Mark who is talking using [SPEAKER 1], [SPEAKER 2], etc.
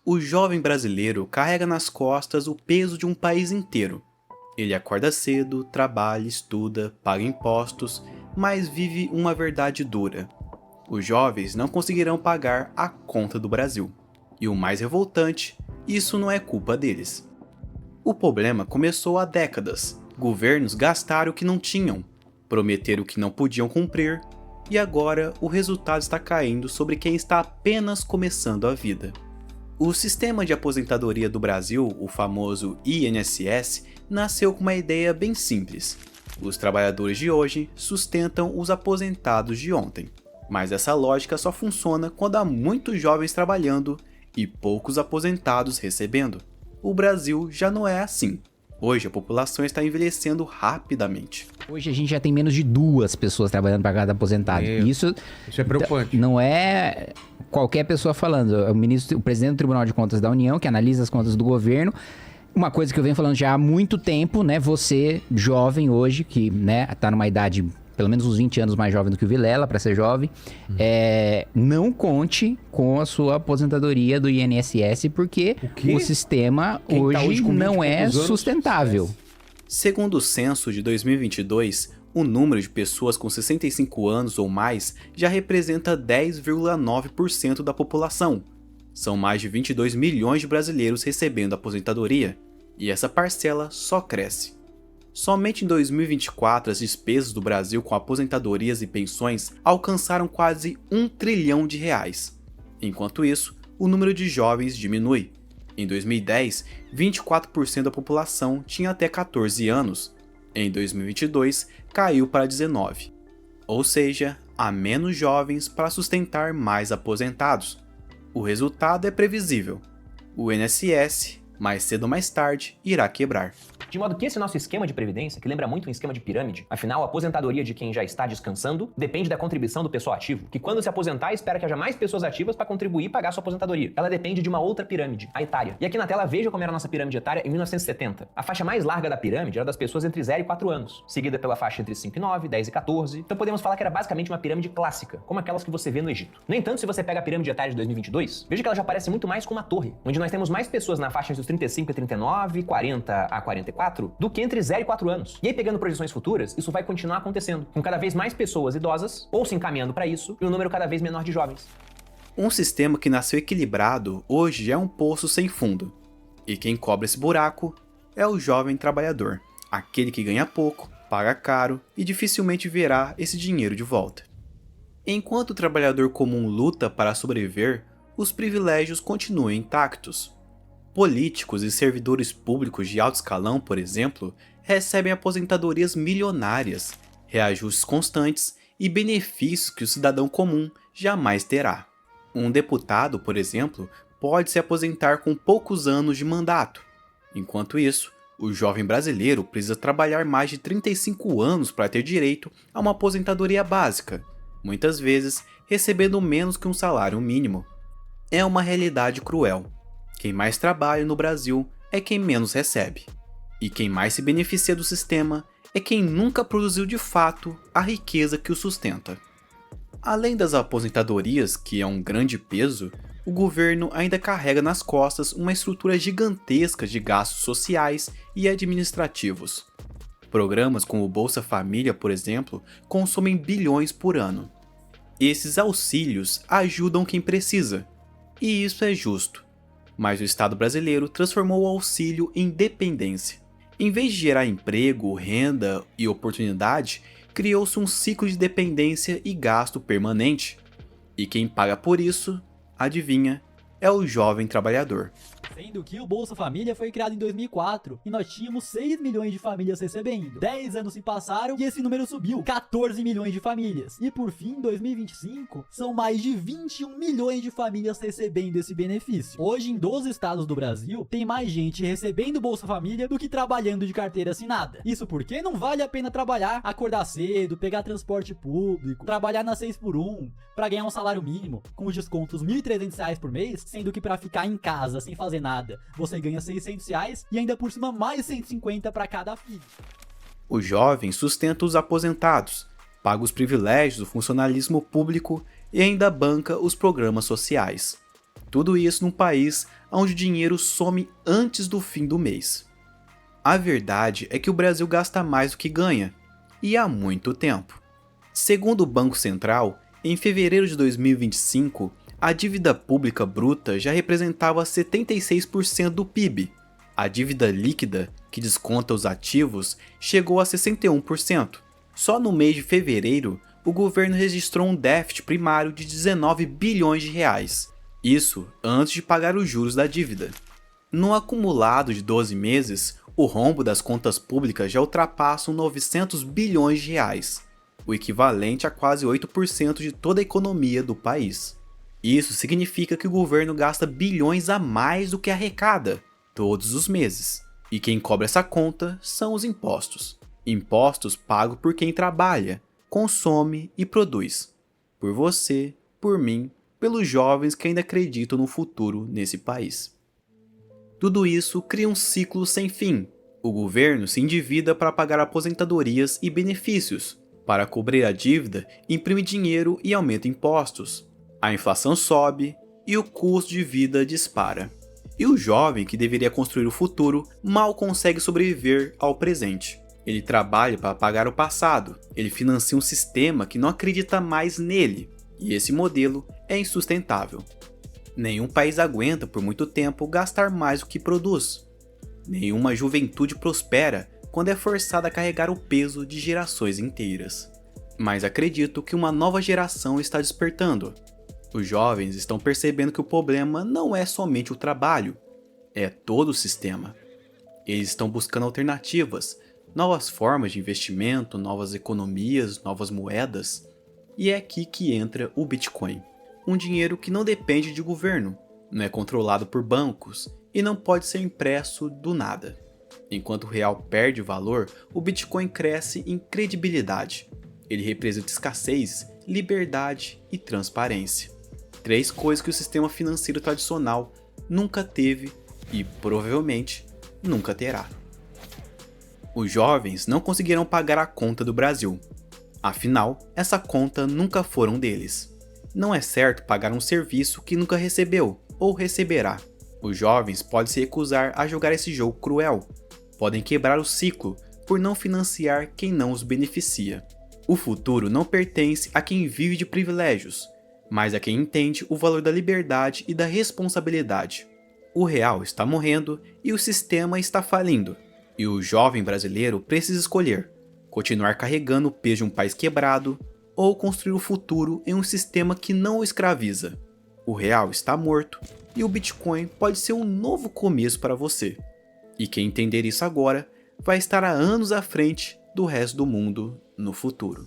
[SPEAKER 1] O jovem brasileiro carrega nas costas o peso de um país inteiro. Ele acorda cedo, trabalha, estuda, paga impostos, mas vive uma verdade dura. Os jovens não conseguirão pagar a conta do Brasil. E o mais revoltante, isso não é culpa deles. O problema começou há décadas. Governos gastaram o que não tinham, prometeram o que não podiam cumprir, e agora o resultado está caindo sobre quem está apenas começando a vida. O sistema de aposentadoria do Brasil, o famoso INSS, nasceu com uma ideia bem simples. Os trabalhadores de hoje sustentam os aposentados de ontem. Mas essa lógica só funciona quando há muitos jovens trabalhando e poucos aposentados recebendo. O Brasil já não é assim. Hoje a população está envelhecendo rapidamente.
[SPEAKER 2] Hoje a gente já tem menos de 2 pessoas trabalhando para cada aposentado. Isso
[SPEAKER 3] é preocupante.
[SPEAKER 2] Não é qualquer pessoa falando. O presidente do Tribunal de Contas da União, que analisa as contas do governo, uma coisa que eu venho falando já há muito tempo, né? Você, jovem hoje, que tá numa idade pelo menos uns 20 anos mais jovem do que o Vilela, para ser jovem, não conte com a sua aposentadoria do INSS, porque o sistema hoje não é sustentável.
[SPEAKER 1] Segundo o censo de 2022, o número de pessoas com 65 anos ou mais já representa 10,9% da população. São mais de 22 milhões de brasileiros recebendo aposentadoria, e essa parcela só cresce. Somente em 2024, as despesas do Brasil com aposentadorias e pensões alcançaram quase R$ 1 trilhão. Enquanto isso, o número de jovens diminui. Em 2010, 24% da população tinha até 14 anos. Em 2022, caiu para 19%. Ou seja, há menos jovens para sustentar mais aposentados. O resultado é previsível. O INSS, mais cedo ou mais tarde, irá quebrar.
[SPEAKER 4] De modo que esse nosso esquema de previdência, que lembra muito um esquema de pirâmide, afinal, a aposentadoria de quem já está descansando depende da contribuição do pessoal ativo, que quando se aposentar espera que haja mais pessoas ativas para contribuir e pagar sua aposentadoria. Ela depende de uma outra pirâmide, a etária. E aqui na tela veja como era a nossa pirâmide etária em 1970. A faixa mais larga da pirâmide era das pessoas entre 0 e 4 anos, seguida pela faixa entre 5 e 9, 10 e 14. Então podemos falar que era basicamente uma pirâmide clássica, como aquelas que você vê no Egito. No entanto, se você pega a pirâmide etária de 2022, veja que ela já parece muito mais com uma torre, onde nós temos mais pessoas na faixa entre os 35 e 39, 40 a 44, do que entre 0 e 4 anos. E aí, pegando projeções futuras, isso vai continuar acontecendo, com cada vez mais pessoas idosas, ou se encaminhando para isso, e um número cada vez menor de jovens.
[SPEAKER 1] Um sistema que nasceu equilibrado, hoje é um poço sem fundo. E quem cobre esse buraco é o jovem trabalhador, aquele que ganha pouco, paga caro e dificilmente verá esse dinheiro de volta. Enquanto o trabalhador comum luta para sobreviver, os privilégios continuam intactos. Políticos e servidores públicos de alto escalão, por exemplo, recebem aposentadorias milionárias, reajustes constantes e benefícios que o cidadão comum jamais terá. Um deputado, por exemplo, pode se aposentar com poucos anos de mandato. Enquanto isso, o jovem brasileiro precisa trabalhar mais de 35 anos para ter direito a uma aposentadoria básica, muitas vezes recebendo menos que um salário mínimo. É uma realidade cruel. Quem mais trabalha no Brasil é quem menos recebe. E quem mais se beneficia do sistema é quem nunca produziu de fato a riqueza que o sustenta. Além das aposentadorias, que é um grande peso, o governo ainda carrega nas costas uma estrutura gigantesca de gastos sociais e administrativos. Programas como o Bolsa Família, por exemplo, consomem bilhões por ano. Esses auxílios ajudam quem precisa, e isso é justo. Mas o Estado brasileiro transformou o auxílio em dependência. Em vez de gerar emprego, renda e oportunidade, criou-se um ciclo de dependência e gasto permanente. E quem paga por isso, adivinha, é o jovem trabalhador.
[SPEAKER 5] Sendo que o Bolsa Família foi criado em 2004 e nós tínhamos 6 milhões de famílias recebendo. 10 anos se passaram e esse número subiu, 14 milhões de famílias. E por fim, em 2025, são mais de 21 milhões de famílias recebendo esse benefício. Hoje, em 12 estados do Brasil, tem mais gente recebendo Bolsa Família do que trabalhando de carteira assinada. Isso porque não vale a pena trabalhar, acordar cedo, pegar transporte público, trabalhar na 6x1 para ganhar um salário mínimo, com os descontos R$ 1.300 por mês, sendo que para ficar em casa sem fazer nada, você ganha R$ 600 e ainda por cima mais 150 para cada filho.
[SPEAKER 1] O jovem sustenta os aposentados, paga os privilégios do funcionalismo público e ainda banca os programas sociais. Tudo isso num país onde o dinheiro some antes do fim do mês. A verdade é que o Brasil gasta mais do que ganha, e há muito tempo. Segundo o Banco Central, em fevereiro de 2025, a dívida pública bruta já representava 76% do PIB. A dívida líquida, que desconta os ativos, chegou a 61%. Só no mês de fevereiro, o governo registrou um déficit primário de 19 bilhões de reais. Isso antes de pagar os juros da dívida. No acumulado de 12 meses, o rombo das contas públicas já ultrapassa 900 bilhões de reais, o equivalente a quase 8% de toda a economia do país. Isso significa que o governo gasta bilhões a mais do que arrecada, todos os meses. E quem cobra essa conta são os impostos. Impostos pagos por quem trabalha, consome e produz. Por você, por mim, pelos jovens que ainda acreditam no futuro nesse país. Tudo isso cria um ciclo sem fim. O governo se endivida para pagar aposentadorias e benefícios. Para cobrir a dívida, imprime dinheiro e aumenta impostos. A inflação sobe e o custo de vida dispara. E o jovem que deveria construir o futuro mal consegue sobreviver ao presente. Ele trabalha para pagar o passado, ele financia um sistema que não acredita mais nele, e esse modelo é insustentável. Nenhum país aguenta por muito tempo gastar mais do que produz. Nenhuma juventude prospera quando é forçada a carregar o peso de gerações inteiras. Mas acredito que uma nova geração está despertando. Os jovens estão percebendo que o problema não é somente o trabalho, é todo o sistema. Eles estão buscando alternativas, novas formas de investimento, novas economias, novas moedas. E é aqui que entra o Bitcoin. Um dinheiro que não depende de governo, não é controlado por bancos e não pode ser impresso do nada. Enquanto o real perde valor, o Bitcoin cresce em credibilidade. Ele representa escassez, liberdade e transparência. 3 coisas que o sistema financeiro tradicional nunca teve e, provavelmente, nunca terá. Os jovens não conseguirão pagar a conta do Brasil. Afinal, essa conta nunca foram deles. Não é certo pagar um serviço que nunca recebeu ou receberá. Os jovens podem se recusar a jogar esse jogo cruel. Podem quebrar o ciclo por não financiar quem não os beneficia. O futuro não pertence a quem vive de privilégios, mas a quem entende o valor da liberdade e da responsabilidade. O real está morrendo e o sistema está falindo. E o jovem brasileiro precisa escolher: continuar carregando o peso de um país quebrado ou construir o futuro em um sistema que não o escraviza. O real está morto e o Bitcoin pode ser um novo começo para você. E quem entender isso agora vai estar há anos à frente do resto do mundo no futuro.